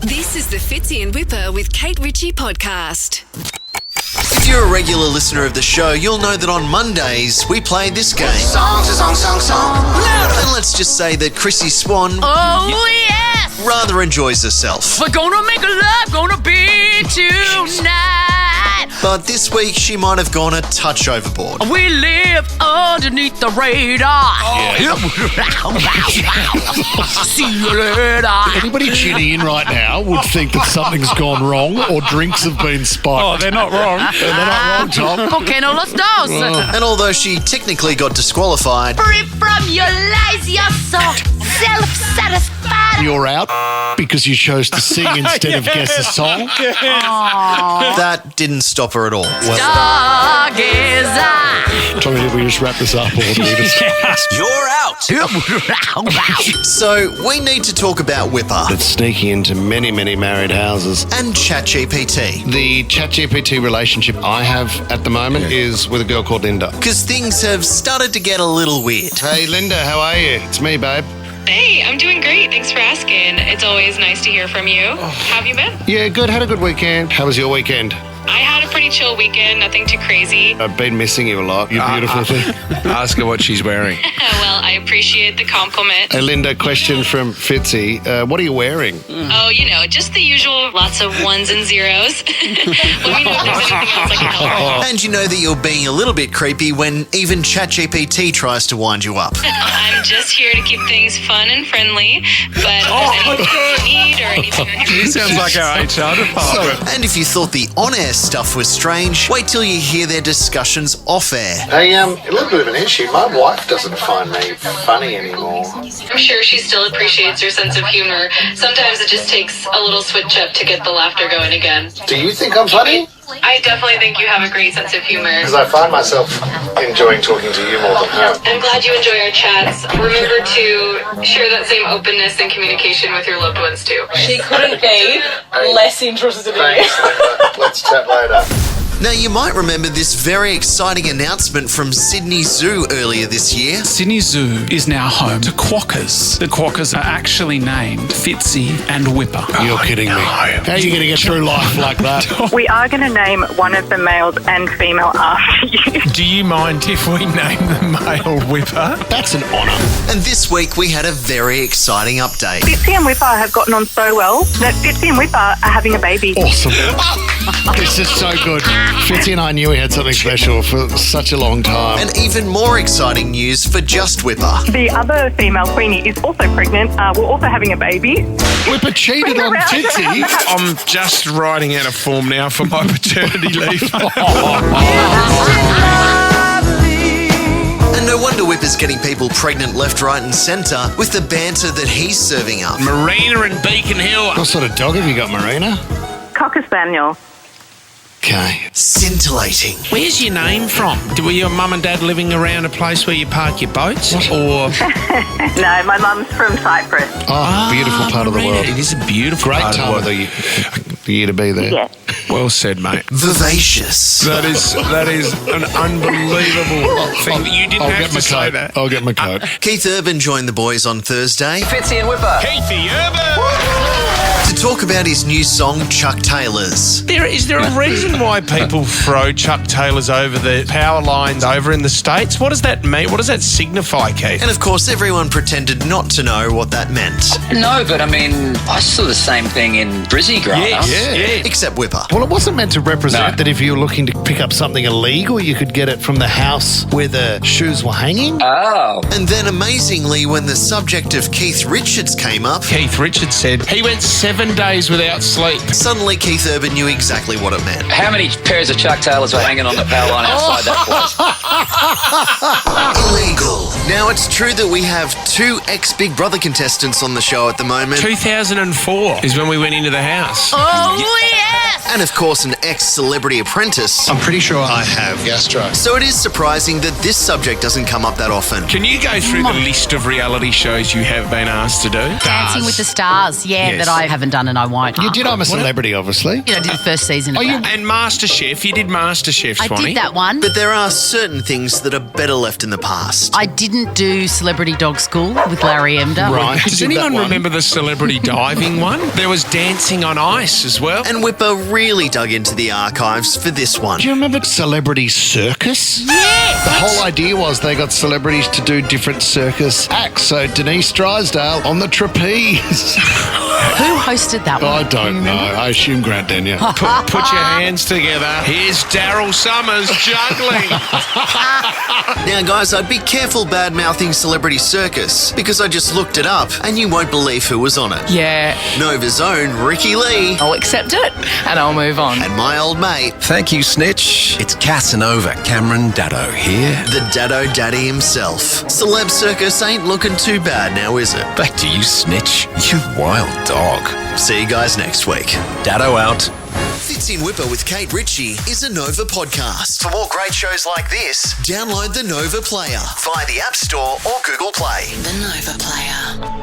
This is the Fitzy and Wippa with Kate Ritchie podcast. If you're a regular listener of the show, you'll know that on Mondays we play this game. Song. And let's just say that Chrissy Swan rather enjoys herself. We're gonna make love, gonna be tonight. But this week she might have gone a touch overboard. We live underneath the radar. See you later. Anybody tuning in right now would think that something's gone wrong or drinks have been spiked. Oh, they're not wrong. They're not wrong, Tom. ¿Por qué no los dos? And although she technically got disqualified, Free from your lies, you're so self-satisfied. You're out because you chose to sing instead of guess a song. that didn't stop her at all. Stargazer. Tommy, did we just wrap this up or do we just... You're out! So we need to talk about Wippa It's sneaking into many, many married houses. and ChatGPT. The ChatGPT relationship I have at the moment is with a girl called Linda. Because things have started to get a little weird. Hey, Linda, how are you? It's me, babe. Hey, I'm doing great. Thanks for asking. It's always nice to hear from you. How have you been? Yeah, good. Had a good weekend. How was your weekend? I had a pretty chill weekend, nothing too crazy. I've been missing you a lot. You beautiful thing. Ask her what she's wearing. Well, I appreciate the compliment. Hey, Linda, question from Fitzy. What are you wearing? Oh, just the usual, lots of ones and zeros. Let me know if there's anything else I can help. And you know that you're being a little bit creepy when even ChatGPT tries to wind you up. I'm just here to keep things fun and friendly, but if there's anything you need or anything I can He sounds like our HR department. And if you thought the on-air stuff was strange, wait till you hear their discussions off-air. Hey, a little bit of an issue. My wife doesn't find me funny anymore. I'm sure she still appreciates your sense of humor. Sometimes it just takes a little switch up to get the laughter going again. Do you think I'm funny? I definitely think you have a great sense of humor. Because I find myself enjoying talking to you more than her. I'm glad you enjoy our chats. Remember to share that same openness and communication with your loved ones too. She couldn't be less interested in you. Thanks, Linda. Let's chat later. Now, you might remember this very exciting announcement from Sydney Zoo earlier this year. Sydney Zoo is now home to quokkas. The quokkas are actually named Fitzy and Wippa. You're kidding me. How are you going to get through life like that? We are going to name one of the males and female after you. Do you mind if we name the male Wippa? That's an honour. And this week we had a very exciting update. Fitzy and Wippa have gotten on so well that Fitzy and Wippa are having a baby. Awesome. This is so good. Fitzy and I knew we had something special for such a long time. And even more exciting news for just Wippa. The other female Queenie is also pregnant. We're also having a baby. Wippa cheated on Fitzy. I'm just writing out a form now for my paternity leave. And no wonder Wippa's getting people pregnant left, right and centre with the banter that he's serving up. Marina and Beacon Hill. What sort of dog have you got, Marina? Cocker Spaniel. Okay. Scintillating. Where's your name from? Were your mum and dad living around a place where you park your boats? Or No, my mum's from Cyprus. Oh, beautiful part of the Marina, world. It is a beautiful Great part time of of the the world. year to be there. Yeah. Well said, mate. Vivacious. That is an unbelievable thing that you didn't I'll have get to my say coat. that. I'll get my coat. Keith Urban joined the boys on Thursday Fitzy and Wippa. Keithy Urban! to talk about his new song, Chuck Taylor's. Is there a reason why people throw Chuck Taylors over the power lines over in the States? What does that mean? What does that signify, Keith? And of course, everyone pretended not to know what that meant. No, but I mean, I saw the same thing in Brizzy growing up. Yeah. Except Wippa. Well, it wasn't meant to represent No. that if you were looking to pick up something illegal, you could get it from the house where the shoes were hanging. Oh. And then amazingly, when the subject of Keith Richards came up, Keith Richards said he went 7 days without sleep. suddenly Keith Urban knew exactly what it meant. How many pairs of Chuck Taylors were hanging on the power line outside that place? Illegal. Now, it's true that we have 2 ex-Big Brother contestants on the show at the moment. 2004 is when we went into the house. Oh, yeah. yes! And of course, an ex-celebrity apprentice. I'm pretty sure I have gastro. So it is surprising that this subject doesn't come up that often. Can you go through the list of reality shows you have been asked to do? Dancing with the Stars, Yes. that I haven't done and I won't. You did I'm a Celebrity, obviously. I did the first season of that. And MasterChef, you did MasterChef, I Swanee. did that one. But there are certain things that are better left in the past. I didn't do Celebrity Dog School with Larry Emder. Right. Does Did that anyone one. remember the celebrity diving one? There was dancing on ice as well. And Wippa really dug into the archives for this one. Do you remember Celebrity Circus? Yes! The whole idea was they got celebrities to do different circus acts. So Denise Drysdale on the trapeze. Who hosted that one? I don't know. I assume Grant Denyer. Put your hands together. Here's Daryl Summers juggling. Now, guys, I'd be careful bad-mouthing Celebrity Circus because I just looked it up and you won't believe who was on it. Yeah, Nova's own Ricky Lee I'll accept it and I'll move on. and my old mate, Thank you, Snitch. It's Casanova Cameron Daddo here. the Daddo Daddy himself. Celeb Circus ain't looking too bad now, is it? Back to you, Snitch. You wild dog. See you guys next week. Daddo out. Fitzy and Wippa with Kate Ritchie is a Nova podcast. For more great shows like this, download the Nova Player via the App Store or Google Play. The Nova Player.